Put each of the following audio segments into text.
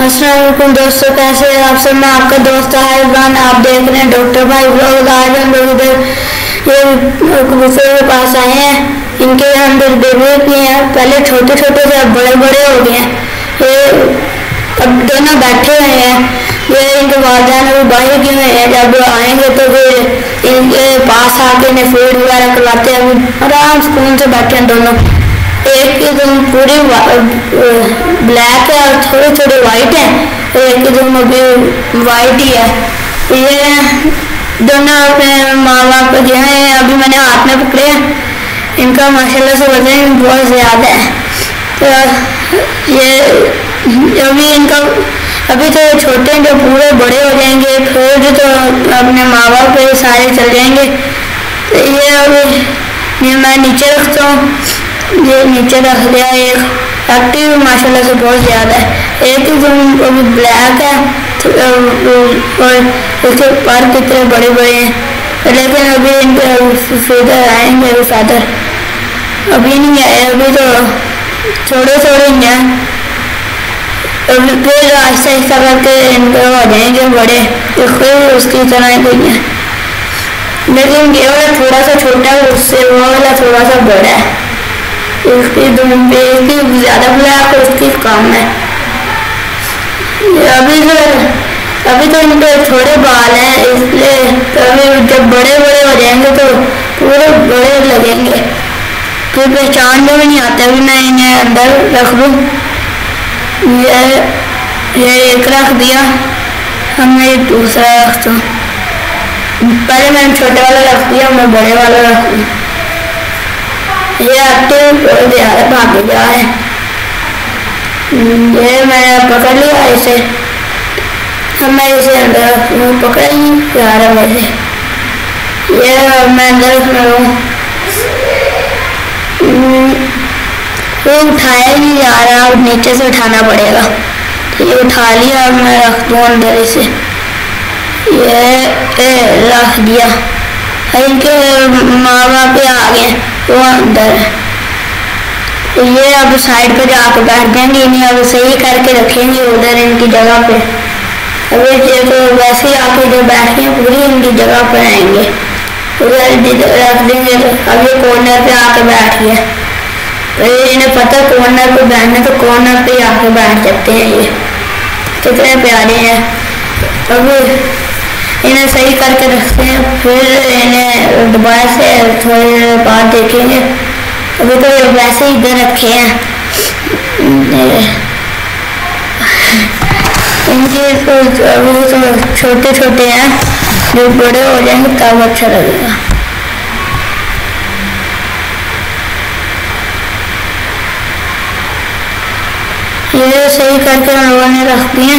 अस्सलाम वालेकुम दोस्तों, कैसे हैं आप सब। मैं आपका दोस्त इमरान, आप देख रहे हैं डॉक्टर भाई ब्लॉग। आज हम लोग इधर ये कबूतर के पास आए हैं। इनके अंदर बेबी भी हैं, पहले छोटे छोटे से अब बड़े बड़े हो गए हैं। ये अब दोनों बैठे हुए हैं। ये इनके वालिदैन अभी बाहर किए हुए हैं, जब आएंगे तो फिर इनके पास आके इन्हें फीड वगैरह करवाते हैं। अभी आराम सुकून से बैठे हैं दोनों। एक एकदम पूरी ब्लैक है और थोड़ी थोड़ी वाइट है, एक एकदम अभी वाइट ही है। ये दोनों अपने माँ बाप जो है अभी मैंने हाथ में पकड़े हैं। इनका माशाल्लाह से वजन बहुत ज़्यादा है। तो ये अभी तो छोटे हैं, जो पूरे बड़े हो जाएंगे फिर तो अपने माँ बाप पे सारे चल जाएंगे। तो ये अभी मैं नीचे रखता हूँ, ये नीचे रख दिया। एक एक्टिव माशाल्लाह से बहुत ज़्यादा है। एक जो अभी ब्लैक है और उसके पर कितने बड़े बड़े हैं, लेकिन अभी इनके फेदर आएंगे। अभी फेदर अभी नहीं आए, अभी तो थोड़े थोड़े ही हैं। अभी फिर आहिस्ता आहिस्ता करके इनके हो जाएंगे बड़े, तो फिर उसकी तरह ही कोई है। लेकिन ये वाला थोड़ा सा छोटा है, उससे वो वाला थोड़ा सा बड़ा है। उसकी ज़्यादा ब्लैक और उसकी कम है। अभी तो इनके थोड़े बाल हैं, इसलिए अभी जब बड़े बड़े हो जाएंगे तो पूरे बड़े लगेंगे, फिर पहचान में भी नहीं आता। अभी मैं इन्हें अंदर रख दूँ। ये एक रख दिया, अब मैं दूसरा रख दूँ। पहले मैंने छोटे वाला रख दिया, मैं बड़े वाला रख दूँ। ये एक्टिव ज़्यादा भाग गया है। ये मैंने पकड़ लिया इसे, अब मैं इसे अंदर पकड़ ही जा रहा है। ये मैं अंदर रखूँ, वो उठाया ही नहीं जा रहा, अब नीचे से उठाना पड़ेगा। तो ये उठा लिया, अब मैं रख दूँ अंदर इसे। ये रख दिया। इनके माँ बाप आ गए, वो अंदर है। तो ये अब साइड पे जाकर बैठ जाएंगे। इन्हें अब सही करके रखेंगे उधर इनकी जगह पे। अभी ये तो वैसे ही आके जो बैठ गए पूरी इनकी जगह पे आएंगे, उधर रख देंगे। अब ये कॉर्नर पे आके बैठ गया। तो इन्हें पता कॉर्नर पे बैठना, तो कॉर्नर पे आके बैठ जाते हैं। ये कितने प्यारे हैं। अभी इन्हें सही करके रखते हैं, फिर इन्हें दोबारा से थोड़ी देर बाद देखेंगे। अभी तो वैसे ही इधर रखे हैं। इनके तो अभी तो छोटे छोटे हैं, जो बड़े हो जाएंगे तब अच्छा लगेगा। ये सही करके हम लोगों ने रख दिए।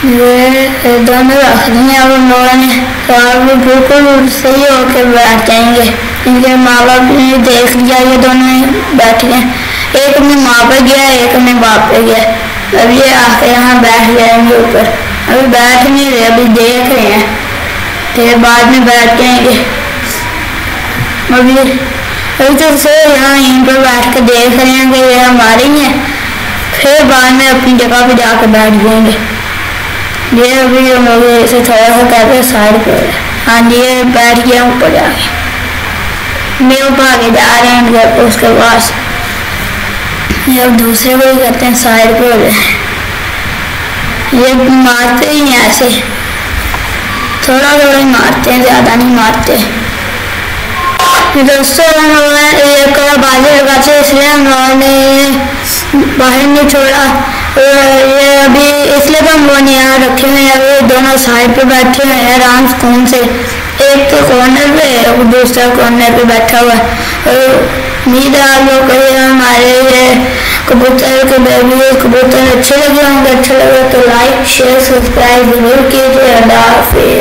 ये दोनों रख दिए अब हम लोगों ने, तो अब बिल्कुल सही होकर बैठ जाएंगे। इनके माँ बाप ने देख लिया, ये दोनों बैठ गए। एक अपनी माँ पे गया, एक अपने बाप पे गया। अब ये आके यहाँ बैठ जाएंगे ऊपर। अभी बैठ नहीं रहे, अभी देख रहे हैं, फिर बाद में बैठ जाएंगे। अभी तो से यहाँ यहीं पर बैठ कर देख रहे हैं कि ये हमारे ही हैं, फिर बाद में अपनी जगह पे जाकर बैठ जाएंगे। ये अभी हम लोग ऐसे थोड़ा सा करके साइड पर, हाँ जी, ये बैठ गया ऊपर जाके। मैं ऊपर आगे जा रहे हैं घर, उसके पास ये अब दूसरे को ही करते हैं, साइड पे हो जाए। ये मारते ही हैं ऐसे, थोड़ा थोड़ा ही मारते हैं, ज़्यादा नहीं मारते। दोस्तों हम लोगों ने एक बाजी लगाते, इसलिए हम लोगों ने बाहर नहीं छोड़ा। ये अभी इसलिए तो हम लोगों ने यहाँ रखे हुए हैं। अभी दोनों साइड पे बैठे हुए हैं आराम सुकून से। एक तो कॉर्नर पे और दूसरा कॉर्नर पे बैठा हुआ है। उम्मीद है आप लोग को हमारे ये कबूतर के बेबी कबूतर अच्छे लगे होंगे। अच्छा लगे तो लाइक शेयर सब्सक्राइब जरूर कीजिए। अल्लाह हाफिज़।